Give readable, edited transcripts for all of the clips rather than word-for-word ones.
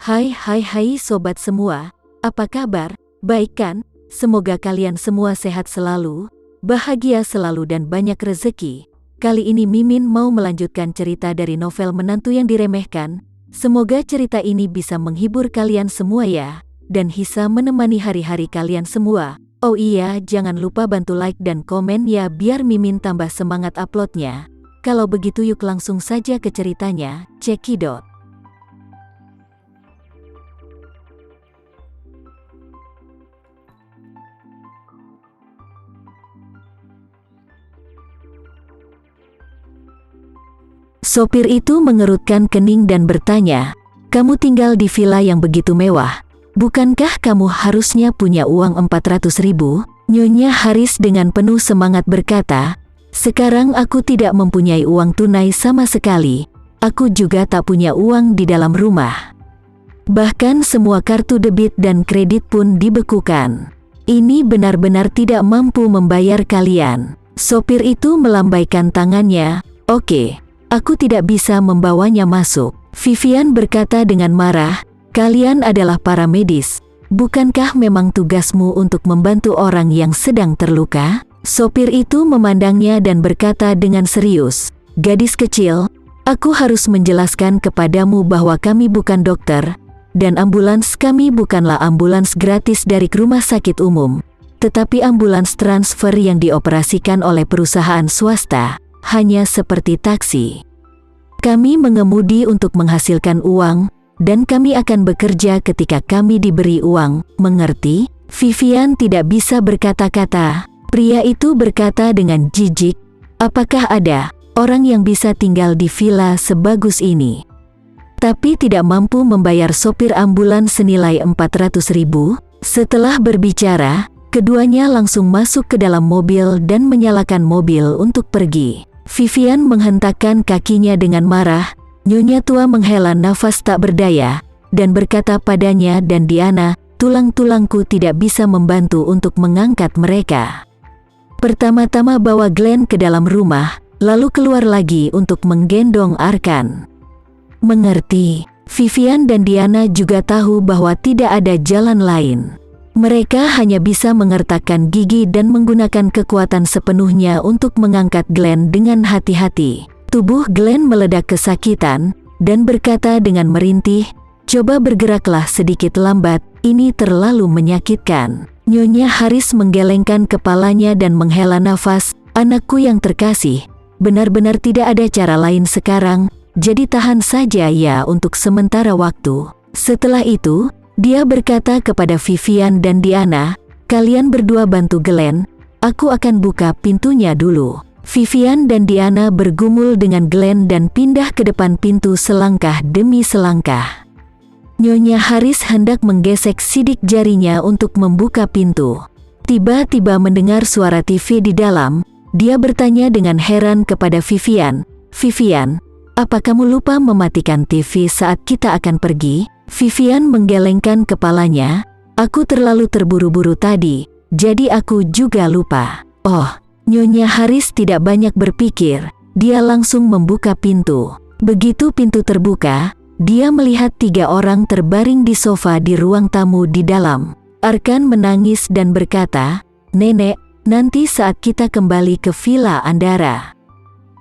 Hai sobat semua, apa kabar? Baik kan? Semoga kalian semua sehat selalu, bahagia selalu dan banyak rezeki. Kali ini Mimin mau melanjutkan cerita dari novel Menantu yang Diremehkan. Semoga cerita ini bisa menghibur kalian semua ya, dan bisa menemani hari-hari kalian semua. Oh iya, jangan lupa bantu like dan komen ya biar Mimin tambah semangat uploadnya. Kalau begitu yuk langsung saja ke ceritanya, cekidot. Sopir itu mengerutkan kening dan bertanya, "Kamu tinggal di villa yang begitu mewah. Bukankah kamu harusnya punya uang 400.000? Nyonya Haris dengan penuh semangat berkata, "Sekarang aku tidak mempunyai uang tunai sama sekali. Aku juga tak punya uang di dalam rumah. Bahkan semua kartu debit dan kredit pun dibekukan. Ini benar-benar tidak mampu membayar kalian." Sopir itu melambaikan tangannya, "Oke. Aku tidak bisa membawanya masuk." Vivian berkata dengan marah, "Kalian adalah para medis. Bukankah memang tugasmu untuk membantu orang yang sedang terluka?" Sopir itu memandangnya dan berkata dengan serius, "Gadis kecil, aku harus menjelaskan kepadamu bahwa kami bukan dokter, dan ambulans kami bukanlah ambulans gratis dari rumah sakit umum, tetapi ambulans transfer yang dioperasikan oleh perusahaan swasta. Hanya seperti taksi. Kami mengemudi untuk menghasilkan uang, dan kami akan bekerja ketika kami diberi uang, mengerti?" Vivian tidak bisa berkata-kata. Pria itu berkata dengan jijik, "Apakah ada orang yang bisa tinggal di villa sebagus ini, tapi tidak mampu membayar sopir ambulans senilai 400.000? Setelah berbicara, keduanya langsung masuk ke dalam mobil dan menyalakan mobil untuk pergi. Vivian menghentakkan kakinya dengan marah. Nyonya tua menghela nafas tak berdaya, dan berkata padanya dan Diana, "Tulang-tulangku tidak bisa membantu untuk mengangkat mereka. Pertama-tama bawa Glenn ke dalam rumah, lalu keluar lagi untuk menggendong Arkan." Mengerti? Vivian dan Diana juga tahu bahwa tidak ada jalan lain. Mereka hanya bisa mengertakkan gigi dan menggunakan kekuatan sepenuhnya untuk mengangkat Glenn dengan hati-hati. Tubuh Glenn meledak kesakitan, dan berkata dengan merintih, "Coba bergeraklah sedikit lambat, ini terlalu menyakitkan." Nyonya Haris menggelengkan kepalanya dan menghela nafas, "Anakku yang terkasih, benar-benar tidak ada cara lain sekarang, jadi tahan saja ya untuk sementara waktu." Setelah itu, dia berkata kepada Vivian dan Diana, "Kalian berdua bantu Glenn, aku akan buka pintunya dulu." Vivian dan Diana bergumul dengan Glenn dan pindah ke depan pintu selangkah demi selangkah. Nyonya Haris hendak menggesek sidik jarinya untuk membuka pintu. Tiba-tiba mendengar suara TV di dalam, dia bertanya dengan heran kepada Vivian, "Vivian, apa kamu lupa mematikan TV saat kita akan pergi?" Vivian menggelengkan kepalanya, "Aku terlalu terburu-buru tadi, jadi aku juga lupa." Oh, Nyonya Haris tidak banyak berpikir, dia langsung membuka pintu. Begitu pintu terbuka, dia melihat 3 orang terbaring di sofa di ruang tamu di dalam. Arkan menangis dan berkata, "Nenek, nanti saat kita kembali ke Villa Andara,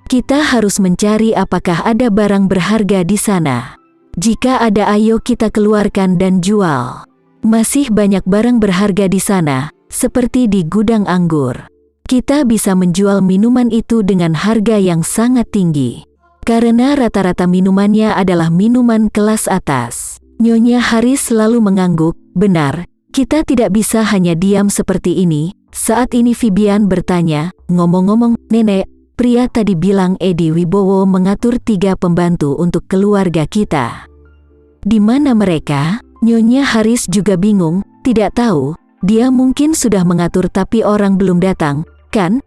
kita harus mencari apakah ada barang berharga di sana. Jika ada, ayo kita keluarkan dan jual. Masih banyak barang berharga di sana, seperti di gudang anggur. Kita bisa menjual minuman itu dengan harga yang sangat tinggi, karena rata-rata minumannya adalah minuman kelas atas." Nyonya Haris selalu mengangguk, "Benar, kita tidak bisa hanya diam seperti ini." Saat ini Vivian bertanya, "Ngomong-ngomong, Nenek, pria tadi bilang Edi Wibowo mengatur 3 pembantu untuk keluarga kita. Di mana mereka?" Nyonya Haris juga bingung, tidak tahu, dia mungkin sudah mengatur tapi orang belum datang, kan?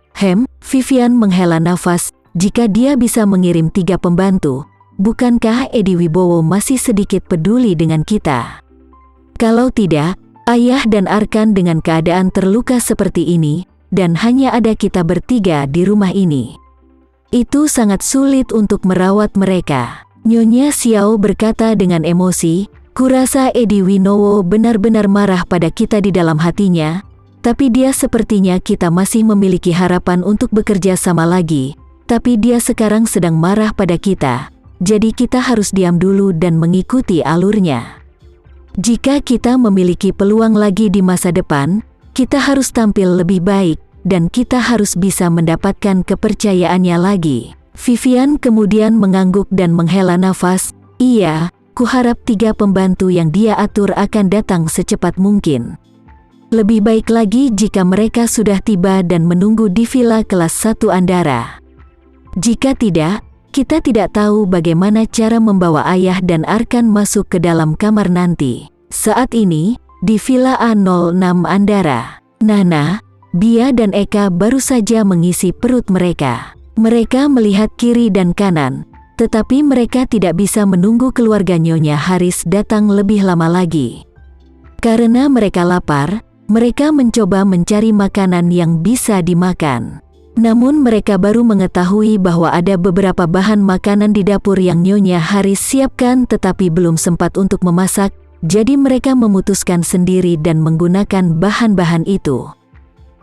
Vivian menghela nafas, jika dia bisa mengirim 3 pembantu, bukankah Edi Wibowo masih sedikit peduli dengan kita? Kalau tidak, ayah dan Arkan dengan keadaan terluka seperti ini, dan hanya ada kita bertiga di rumah ini, itu sangat sulit untuk merawat mereka. Nyonya Xiao berkata dengan emosi, Kurasa Edi Winowo benar-benar marah pada kita di dalam hatinya, tapi dia sepertinya kita masih memiliki harapan untuk bekerja sama lagi, tapi dia sekarang sedang marah pada kita, jadi kita harus diam dulu dan mengikuti alurnya. Jika kita memiliki peluang lagi di masa depan, kita harus tampil lebih baik, dan kita harus bisa mendapatkan kepercayaannya lagi. Vivian kemudian mengangguk dan menghela nafas. Iya, kuharap 3 pembantu yang dia atur akan datang secepat mungkin. Lebih baik lagi jika mereka sudah tiba dan menunggu di villa kelas 1 Andara. Jika tidak, kita tidak tahu bagaimana cara membawa Ayah dan Arkan masuk ke dalam kamar nanti. Saat ini, di Villa A06 Andara, Nana, Bia dan Eka baru saja mengisi perut mereka. Mereka melihat kiri dan kanan, tetapi mereka tidak bisa menunggu keluarga Nyonya Haris datang lebih lama lagi. Karena mereka lapar, mereka mencoba mencari makanan yang bisa dimakan. Namun mereka baru mengetahui bahwa ada beberapa bahan makanan di dapur yang Nyonya Haris siapkan tetapi belum sempat untuk memasak, jadi mereka memutuskan sendiri dan menggunakan bahan-bahan itu.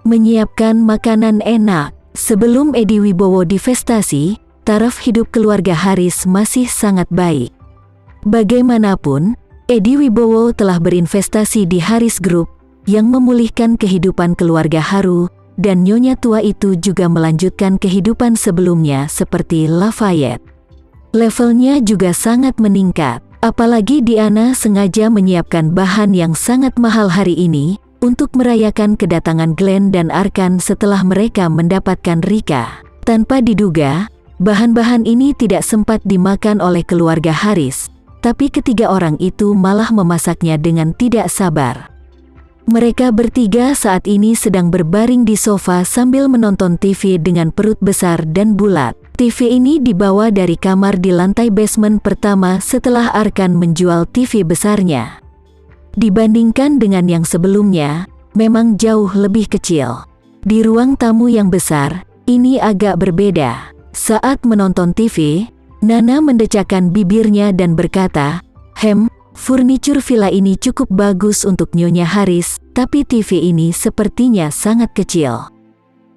Menyiapkan makanan enak. Sebelum Edi Wibowo divestasi, taraf hidup keluarga Haris masih sangat baik. Bagaimanapun, Edi Wibowo telah berinvestasi di Haris Group, yang memulihkan kehidupan keluarga Haru, dan Nyonya tua itu juga melanjutkan kehidupan sebelumnya seperti Lafayette. Levelnya juga sangat meningkat, apalagi Diana sengaja menyiapkan bahan yang sangat mahal hari ini, untuk merayakan kedatangan Glenn dan Arkan setelah mereka mendapatkan Rika. Tanpa diduga, bahan-bahan ini tidak sempat dimakan oleh keluarga Haris, tapi ketiga orang itu malah memasaknya dengan tidak sabar. Mereka bertiga saat ini sedang berbaring di sofa sambil menonton TV dengan perut besar dan bulat. TV ini dibawa dari kamar di lantai basement pertama setelah Arkan menjual TV besarnya. Dibandingkan dengan yang sebelumnya, memang jauh lebih kecil. Di ruang tamu yang besar, ini agak berbeda. Saat menonton TV, Nana mendecakkan bibirnya dan berkata, furnitur villa ini cukup bagus untuk Nyonya Haris, tapi TV ini sepertinya sangat kecil.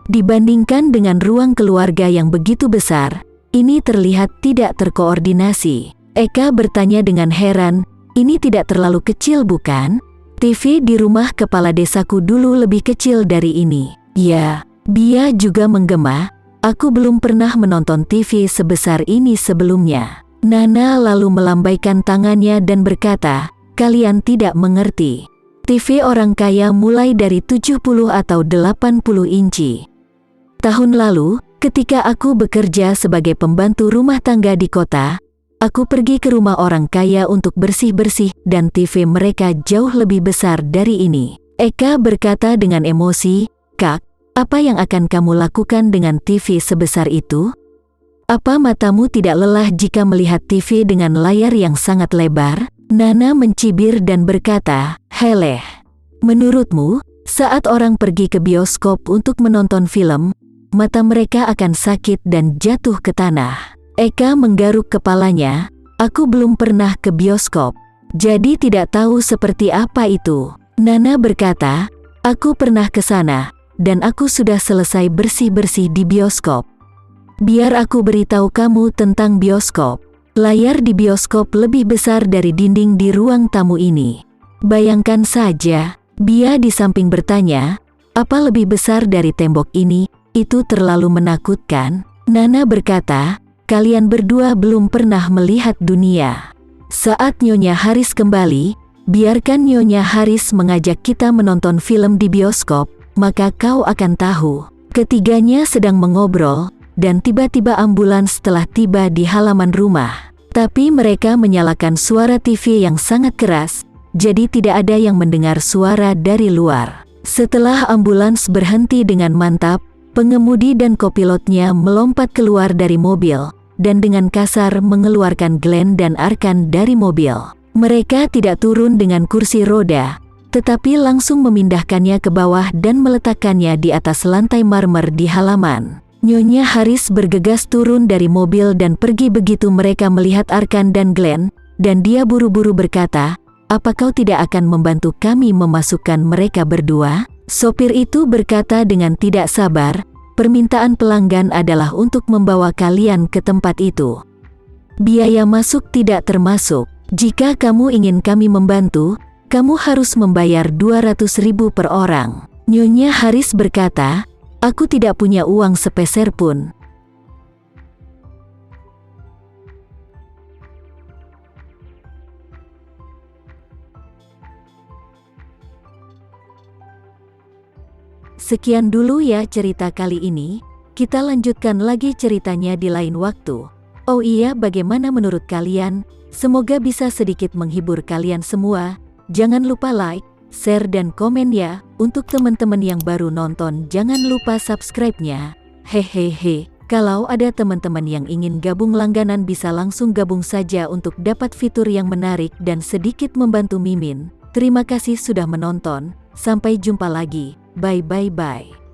Dibandingkan dengan ruang keluarga yang begitu besar, ini terlihat tidak terkoordinasi. Eka bertanya dengan heran, ini tidak terlalu kecil bukan? TV di rumah kepala desaku dulu lebih kecil dari ini. Ya, Bia juga menggema, aku belum pernah menonton TV sebesar ini sebelumnya. Nana lalu melambaikan tangannya dan berkata, kalian tidak mengerti. TV orang kaya mulai dari 70 atau 80 inci. Tahun lalu, ketika aku bekerja sebagai pembantu rumah tangga di kota, aku pergi ke rumah orang kaya untuk bersih-bersih dan TV mereka jauh lebih besar dari ini. Eka berkata dengan emosi, Kak, apa yang akan kamu lakukan dengan TV sebesar itu? Apa matamu tidak lelah jika melihat TV dengan layar yang sangat lebar? Nana mencibir dan berkata, Heleh, menurutmu, saat orang pergi ke bioskop untuk menonton film, mata mereka akan sakit dan jatuh ke tanah. Eka menggaruk kepalanya, aku belum pernah ke bioskop, jadi tidak tahu seperti apa itu. Nana berkata, aku pernah ke sana, dan aku sudah selesai bersih-bersih di bioskop. Biar aku beritahu kamu tentang bioskop. Layar di bioskop lebih besar dari dinding di ruang tamu ini. Bayangkan saja, Bia di samping bertanya, apa lebih besar dari tembok ini? Itu terlalu menakutkan. Nana berkata, kalian berdua belum pernah melihat dunia. Saat Nyonya Haris kembali, biarkan Nyonya Haris mengajak kita menonton film di bioskop, maka kau akan tahu. Ketiganya sedang mengobrol, dan tiba-tiba ambulans telah tiba di halaman rumah. Tapi mereka menyalakan suara TV yang sangat keras, jadi tidak ada yang mendengar suara dari luar. Setelah ambulans berhenti dengan mantap, pengemudi dan kopilotnya melompat keluar dari mobil, dan dengan kasar mengeluarkan Glenn dan Arkan dari mobil. Mereka tidak turun dengan kursi roda, tetapi langsung memindahkannya ke bawah dan meletakkannya di atas lantai marmer di halaman. Nyonya Haris bergegas turun dari mobil dan pergi begitu mereka melihat Arkan dan Glenn, dan dia buru-buru berkata, Apa kau tidak akan membantu kami memasukkan mereka berdua?" Sopir itu berkata dengan tidak sabar, "Permintaan pelanggan adalah untuk membawa kalian ke tempat itu. Biaya masuk tidak termasuk. Jika kamu ingin kami membantu, kamu harus membayar 200.000 per orang." Nyonya Haris berkata, "Aku tidak punya uang sepeser pun." Sekian dulu ya cerita kali ini, kita lanjutkan lagi ceritanya di lain waktu. Oh iya, bagaimana menurut kalian? Semoga bisa sedikit menghibur kalian semua. Jangan lupa like, share dan komen ya. Untuk teman-teman yang baru nonton, jangan lupa subscribe-nya. Hehehe, kalau ada teman-teman yang ingin gabung langganan bisa langsung gabung saja untuk dapat fitur yang menarik dan sedikit membantu Mimin. Terima kasih sudah menonton, sampai jumpa lagi. Bye bye bye.